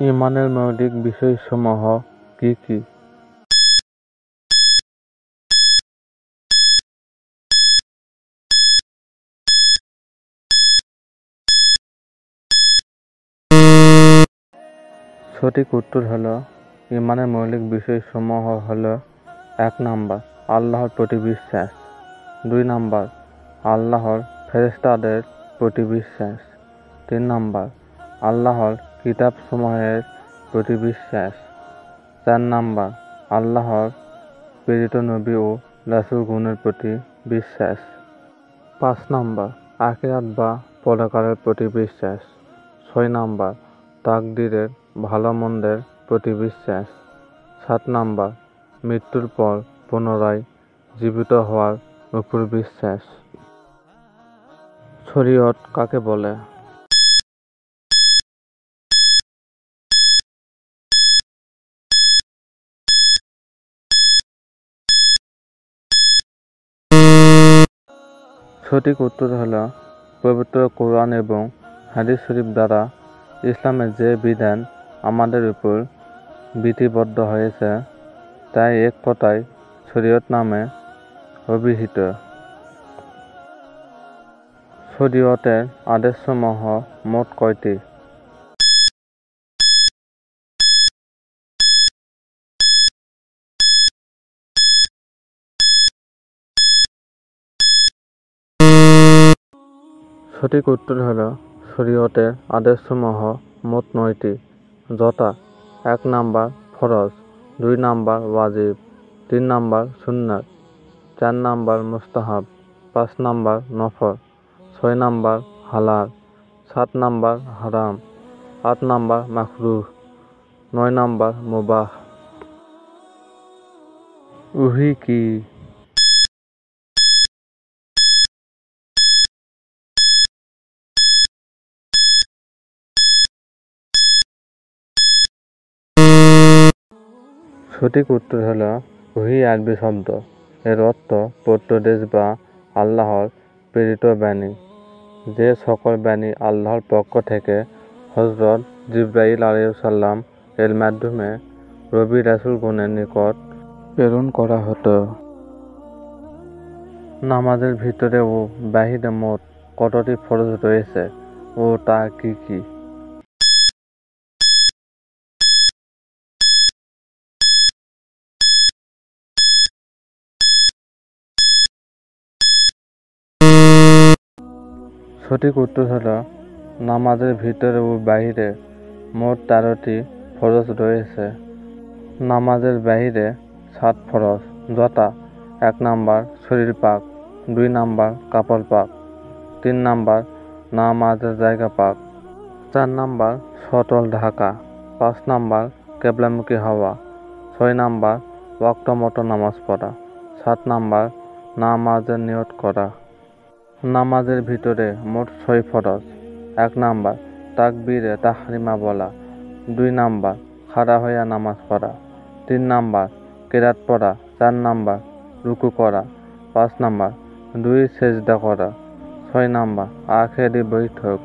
ঈমানের মৌলিক বিষয়সমূহ কি কি? সঠিক উত্তর হলো ঈমানের মৌলিক বিষয়সমূহ হলো ১ নাম্বার আল্লাহর প্রতি বিশ্বাস, ২ নাম্বার আল্লাহর ফেরেশতাদের প্রতি বিশ্বাস, ৩ নাম্বার আল্লাহর কিতাবসমূহের প্রতি বিশ্বাস, ৪ নাম্বার আল্লাহর প্রেরিত নবী ও রাসূলগণের প্রতি বিশ্বাস, ৫ নাম্বার আখিরাত বা পরকালের প্রতি বিশ্বাস, ৬ নাম্বার তাকদীরের ভালো মন্দের প্রতি বিশ্বাস, ৭ নাম্বার মৃত্যুর পর পুনরায় জীবিত হওয়ার উপর বিশ্বাস। শরীয়ত কাকে বলে? সঠিক উত্তর হলো পবিত্র কোরআন এবং হাদিস শরীফ দ্বারা ইসলামের যে বিধান আমাদের উপর বিধিবদ্ধ হয়েছে তাই এক কথায় শরীয়ত নামে অভিহিত। শরীয়তের আদেশসমূহ মোট কয়টি? সঠিক উত্তর হলো শরীয়তের আদেশসমূহ মোট ৯টি, যথা ১ নাম্বার ফরজ, ২ নাম্বার ওয়াজিব, ৩ নাম্বার সুন্নাত, ৪ নাম্বার মুস্তাহাব, ৫ নাম্বার নফল, ৬ নাম্বার হালাল, ৭ নাম্বার হারাম, ৮ নাম্বার মাকরুহ, ৯ নাম্বার মুবাহ। ওহী কি? সঠিক উত্তর হলো ওহী আরবি শব্দ, এর অর্থ প্রত্যাদেশ বা আল্লাহর প্রেরিত বাণী। যে সকল বাণী আল্লাহর পক্ষ থেকে হযরত জিবরাইল আলাইহিসসালাম এর মাধ্যমে নবী রাসূলগণের নিকট প্রেরণ করা হতো। নামাজের ভিতরে ও বাহিরে মোট কতটি ফরজ রয়েছে ও তা কি কি? সঠিক উত্তর হলো নামাজের ভিতরে ও বাহিরে মোট ১৩টি ফরজ রয়েছে। নামাজের বাহিরে ৭ ফরজ, যথা ১ নাম্বার শরীর পাক, ২ নাম্বার কাপড় পাক, ৩ নাম্বার নামাজের জায়গা পাক, ৪ নাম্বার সতর ঢাকা, ৫ নাম্বার কিবলামুখী হওয়া, ৬ নাম্বার ওয়াক্ত মতো নামাজ পড়া, ৭ নাম্বার নামাজের নিয়ত করা। নামাজের ভিতরে মোট ৬ ফরজ। ১ নাম্বার তাকবীরে তাহরিমা বলা, ২ নাম্বার খাড়া হইয়া নামাজ পড়া, ৩ নাম্বার কিরাত পড়া, ৪ নাম্বার রুকু করা, ৫ নাম্বার ২ সেজদা করা, ৬ নাম্বার আখেরি বৈঠক।